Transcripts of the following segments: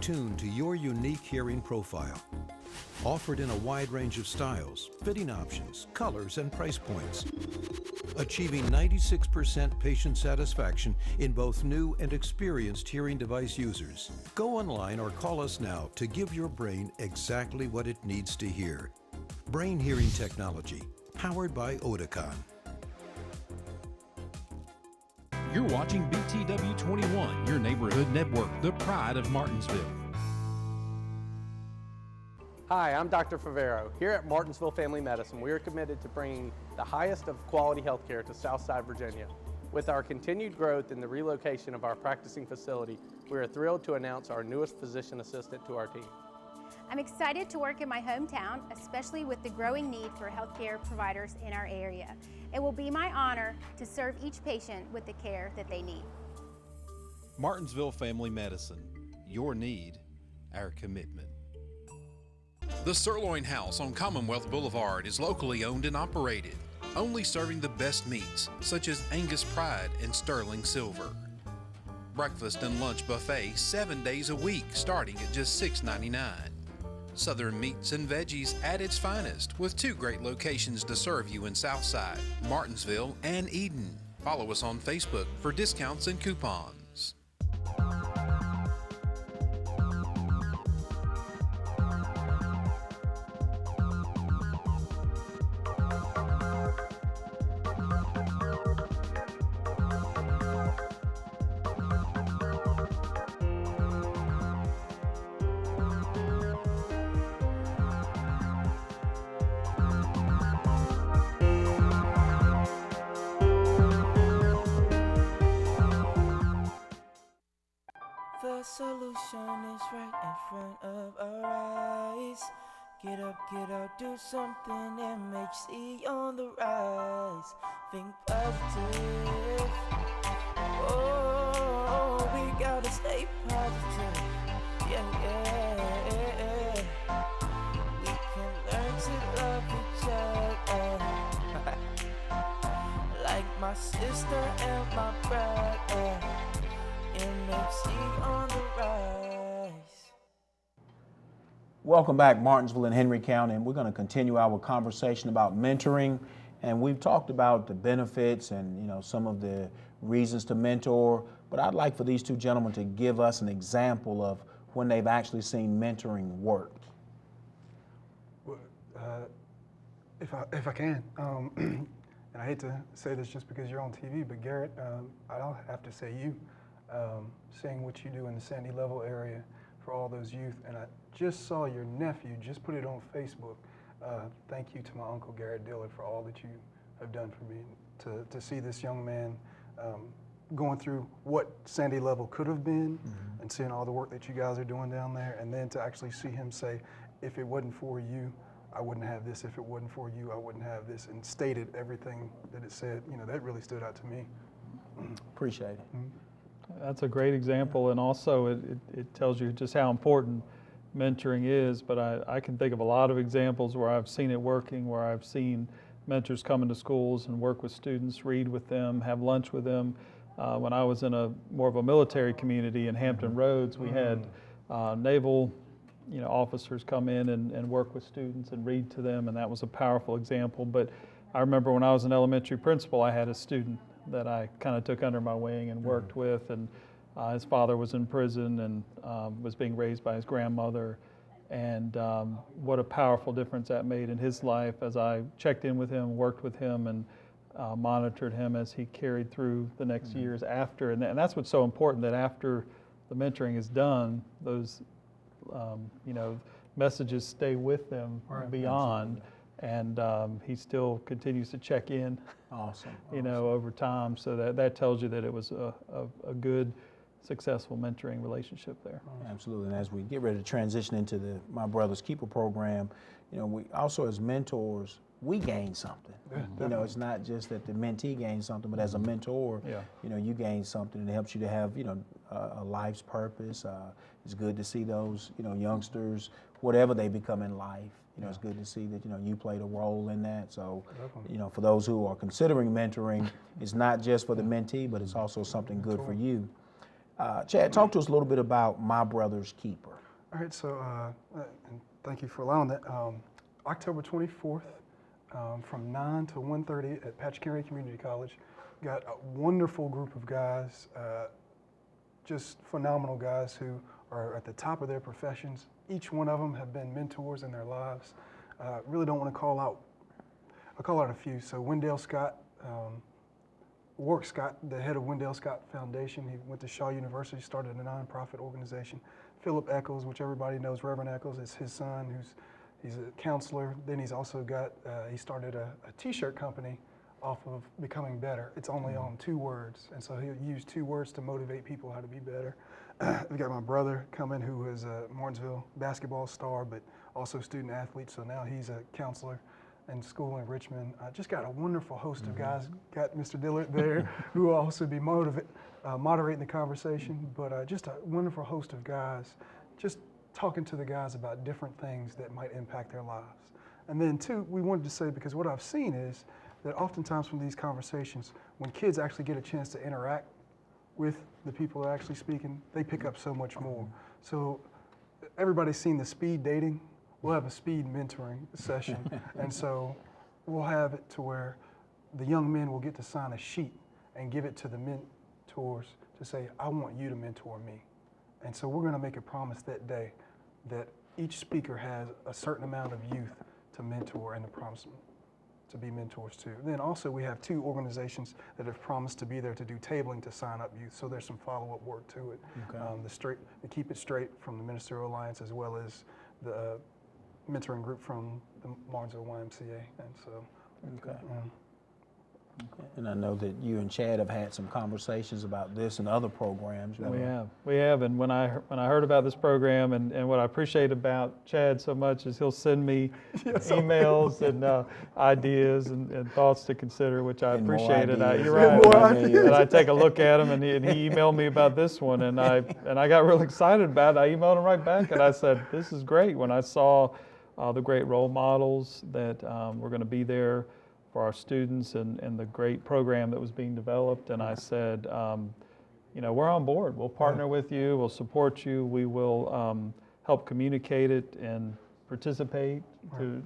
tuned to your unique hearing profile. Offered in a wide range of styles, fitting options, colors, and price points. Achieving 96% patient satisfaction in both new and experienced hearing device users. Go online or call us now to give your brain exactly what it needs to hear. Brain hearing technology, powered by Oticon. You're watching BTW 21, your neighborhood network, the pride of Martinsville. Hi, I'm Dr. Favero. Here at Martinsville Family Medicine, we are committed to bringing the highest of quality healthcare to Southside Virginia. With our continued growth and the relocation of our practicing facility, we are thrilled to announce our newest physician assistant to our team. I'm excited to work in my hometown, especially with the growing need for healthcare providers in our area. It will be my honor to serve each patient with the care that they need. Martinsville Family Medicine, your need, our commitment. The Sirloin House on Commonwealth Boulevard is locally owned and operated, only serving the best meats, such as Angus Pride and Sterling Silver. Breakfast and lunch buffet 7 days a week, starting at just $6.99. Southern meats and veggies at its finest, with 2 great locations to serve you in Southside, Martinsville, and Eden. Follow us on Facebook for discounts and coupons. The solution is right in front of our eyes. Get up, do something. MHC on the rise. Think positive. Oh, we gotta stay positive. Yeah. We can learn to love each other. Like my sister and my brother. MHC on the rise. Welcome back, Martinsville and Henry County, and we're going to continue our conversation about mentoring. And we've talked about the benefits and some of the reasons to mentor, but I'd like for these two gentlemen to give us an example of when they've actually seen mentoring work. If I can, and I hate to say this just because you're on TV, but Garrett, I'll have to say you. Seeing what you do in the Sandy Level area for all those youth, and I just saw your nephew just put it on Facebook. Thank you to my uncle Garrett Dillard for all that you have done for me. To see this young man going through what Sandy Level could have been, and seeing all the work that you guys are doing down there, and then to actually see him say, if it wasn't for you, I wouldn't have this. If it wasn't for you, I wouldn't have this, and stated everything that it said. That really stood out to me. Appreciate it. That's a great example, and also it tells you just how important mentoring is, but I can think of a lot of examples where I've seen it working, where I've seen mentors come into schools and work with students, read with them, have lunch with them. When I was in more of a military community in Hampton Roads, we had naval officers come in and work with students and read to them, and that was a powerful example. But I remember when I was an elementary principal, I had a student that I kind of took under my wing and worked with, and his father was in prison and was being raised by his grandmother, and what a powerful difference that made in his life as I checked in with him, worked with him, and monitored him as he carried through the next years after. And that's what's so important, that after the mentoring is done, those messages stay with them beyond. Absolutely. And he still continues to check in, awesome. Over time. So that tells you that it was a good, successful mentoring relationship there. Absolutely. And as we get ready to transition into the My Brother's Keeper program, we also as mentors, we gain something. It's not just that the mentee gains something, but as a mentor, you gain something, and it helps you to have, a life's purpose. It's good to see those, youngsters, whatever they become in life. It's good to see that, you played a role in that. So, for those who are considering mentoring, it's not just for the mentee, but it's also something good for you. Chad, talk to us a little bit about My Brother's Keeper. All right, so and thank you for allowing that. October 24th, from 9 to 1:30 at Patch County Community College. Got a wonderful group of guys, just phenomenal guys who are at the top of their professions. Each one of them have been mentors in their lives. Really don't want to call out, I'll call out a few. So Wendell Scott, Warwick Scott, the head of Wendell Scott Foundation. He went to Shaw University, started a nonprofit organization. Philip Eccles, which everybody knows, Reverend Eccles, is his son, he's a counselor. Then he's also got, he started a t-shirt company off of Becoming Better. It's only on 2 words. And so he'll use 2 words to motivate people how to be better. We got my brother coming, who is a Martinsville basketball star, but also student athlete. So now he's a counselor in school in Richmond. Just got a wonderful host of guys. Got Mr. Dillard there, who will also be moderating the conversation. But just a wonderful host of guys, just talking to the guys about different things that might impact their lives. And then 2, we wanted to say, because what I've seen is that oftentimes from these conversations, when kids actually get a chance to interact with the people that are actually speaking, they pick up so much more. So everybody's seen the speed dating. We'll have a speed mentoring session. And so we'll have it to where the young men will get to sign a sheet and give it to the mentors to say, I want you to mentor me. And so we're going to make a promise that day that each speaker has a certain amount of youth to mentor and to promise to be mentors to. Then also we have 2 organizations that have promised to be there to do tabling to sign up youth. So there's some follow-up work to it. Okay. The Keep It Straight from the Ministerial Alliance, as well as the mentoring group from the Martinsville YMCA. And so, okay. And I know that you and Chad have had some conversations about this and other programs. We have, and when I heard about this program, and what I appreciate about Chad so much is he'll send me emails and ideas and thoughts to consider, which I appreciate. And you're right. And I take a look at them, and he emailed me about this one, and I got real excited about it. I emailed him right back, and I said, "This is great." When I saw the great role models that were going to be there for our students and the great program that was being developed. And I said, we're on board. We'll partner with you. We'll support you. We will help communicate it and participate to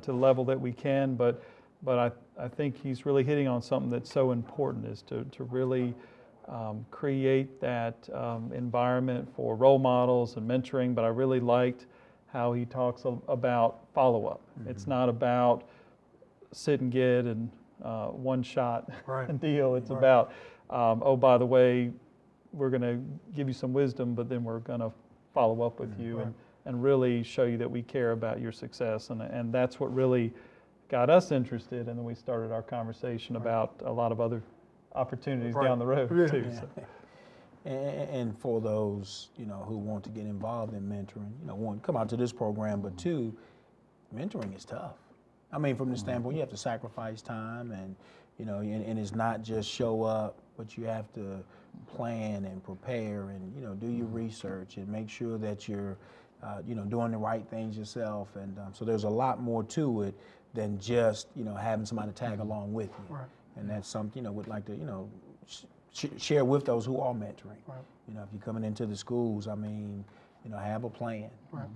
the level that we can. But I think he's really hitting on something that's so important, is to really create that environment for role models and mentoring. But I really liked how he talks about follow-up. It's not about sit and get and one shot deal. It's about, oh, by the way, we're going to give you some wisdom, but then we're going to follow up with you and really show you that we care about your success. And that's what really got us interested. And then we started our conversation about a lot of other opportunities down the road too. So. And for those, who want to get involved in mentoring, 1, come out to this program, but 2, mentoring is tough. I mean, from the standpoint, you have to sacrifice time, and and it's not just show up, but you have to plan and prepare, and do your research and make sure that you're, doing the right things yourself. And so there's a lot more to it than just having somebody tag along with you. Right. And that's something would like to share with those who are mentoring. Right. If you're coming into the schools, I mean, have a plan. Right.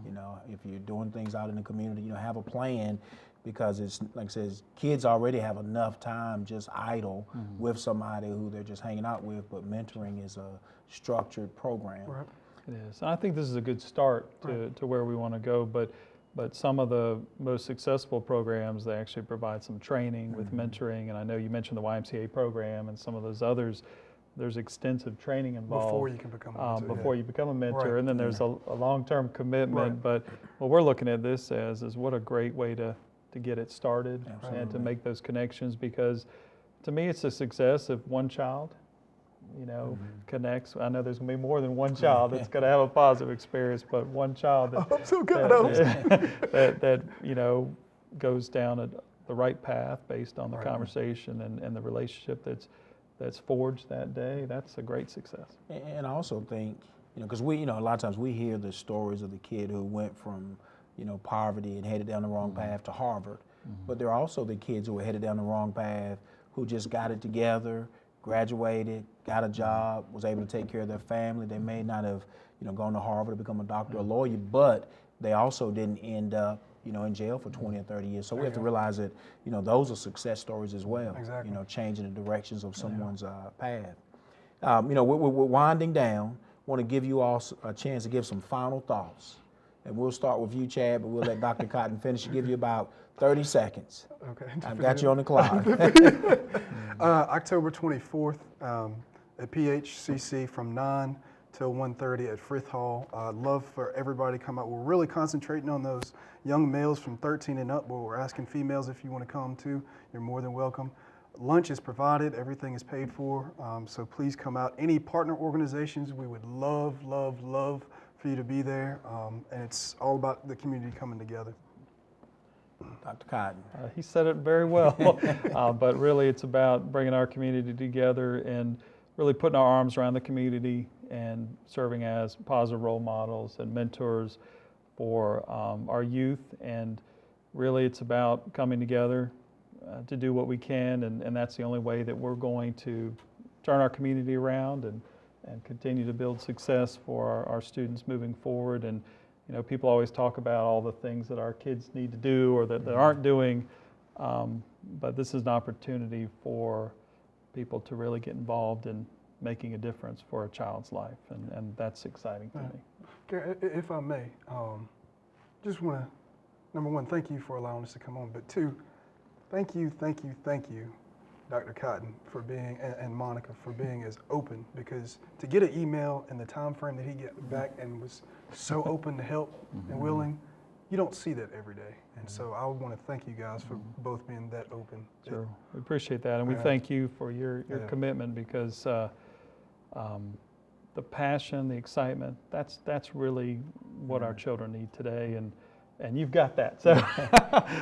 If you're doing things out in the community, have a plan. Because it's, like I said, kids already have enough time just idle with somebody who they're just hanging out with, but mentoring is a structured program. Right. It is. And I think this is a good start to where we want to go, but some of the most successful programs, they actually provide some training with mentoring, and I know you mentioned the YMCA program and some of those others. There's extensive training involved before you can become a mentor. Before you become a mentor, and then there's a long-term commitment. But what we're looking at this as is what a great way to get it started. Absolutely. And to make those connections, because to me it's a success if one child connects. I know there's going to be more than one child that's going to have a positive experience, but one child that goes down the right path based on the conversation and the relationship that's forged that day, that's a great success. And I also think, because we, a lot of times we hear the stories of the kid who went from poverty and headed down the wrong path to Harvard. But there are also the kids who are headed down the wrong path, who just got it together, graduated, got a job, was able to take care of their family. They may not have, gone to Harvard to become a doctor or a lawyer, but they also didn't end up, in jail for 20 or 30 years. So we have to realize that, those are success stories as well. Exactly. Changing the directions of someone's path. We're winding down. Want to give you all a chance to give some final thoughts. And we'll start with you, Chad, but we'll let Dr. Cotton finish. Give you about 30 seconds. Okay. I've got you on the clock. October 24th at PHCC from 9 till 1:30 at Frith Hall. I'd love for everybody to come out. We're really concentrating on those young males from 13 and up, but we're asking females if you want to come too. You're more than welcome. Lunch is provided, everything is paid for, so please come out. Any partner organizations, we would love for you to be there, and it's all about the community coming together. Dr. Cotton. He said it very well, but really it's about bringing our community together and really putting our arms around the community and serving as positive role models and mentors for our youth. And really it's about coming together to do what we can, and that's the only way that we're going to turn our community around and continue to build success for our students moving forward. And people always talk about all the things that our kids need to do or that they aren't doing, but this is an opportunity for people to really get involved in making a difference for a child's life, and that's exciting to me. Garrett, if I may, just want to, number one, thank you for allowing us to come on, but two, thank you, Dr. Cotton, for being, and Monica, for being as open, because to get an email in the time frame that he got back and was so open to help and willing, you don't see that every day. And so I want to thank you guys for both being that open. Sure, we appreciate that, and we thank you for your commitment, because the passion, the excitement, that's really what our children need today, and you've got that. So,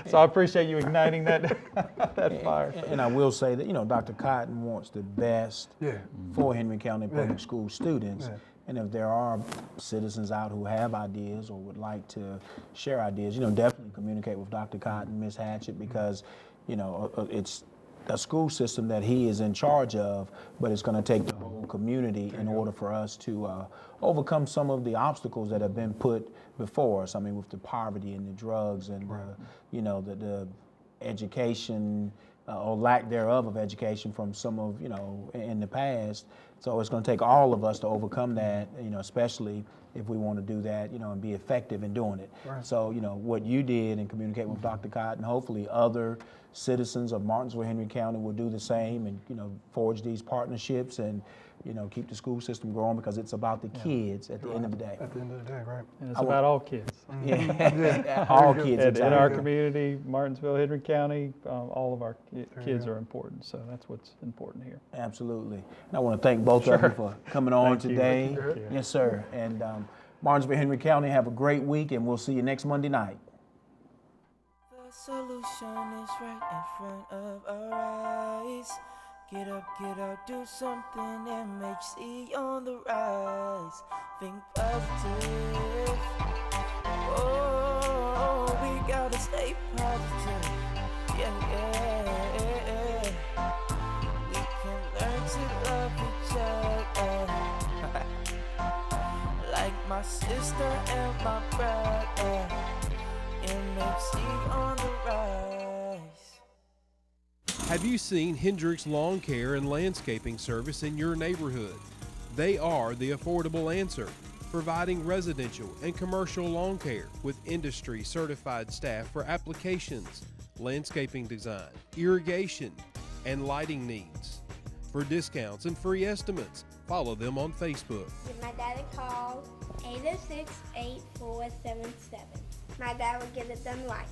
so I appreciate you igniting that fire. And I will say that, Dr. Cotton wants the best for Henry County Public School students. And if there are citizens out who have ideas or would like to share ideas, definitely communicate with Dr. Cotton, Ms. Hatchett, because, it's a school system that he is in charge of, but it's going to take the whole community in order for us to overcome some of the obstacles that have been put before us. I mean, with the poverty and the drugs and the education or lack thereof of education from some of, in the past. So it's going to take all of us to overcome that, especially if we want to do that, and be effective in doing it. Right. So, what you did and communicate with Dr. Cotton, hopefully other citizens of Martinsville, Henry County will do the same and, forge these partnerships and, keep the school system growing, because it's about the kids at the end of the day. At the end of the day, right. And it's about all kids. All kids. In our community, Martinsville, Henry County, all of our kids are important. So that's what's important here. Absolutely. And I want to thank both of you for coming on today. Thank you. Yes, sir. And Martinsville, Henry County, have a great week, and we'll see you next Monday night. The solution is right in front of our eyes. Get up, do something, MHC on the rise. Think positive. Oh, we gotta stay positive. Yeah. We can learn to love each other. Like my sister and my brother. MHC on the rise. Have you seen Hendricks Lawn Care and Landscaping Service in your neighborhood? They are the affordable answer, providing residential and commercial lawn care with industry certified staff for applications, landscaping design, irrigation, and lighting needs. For discounts and free estimates, follow them on Facebook. Give my dad a call, 806-8477. My dad will get it done right.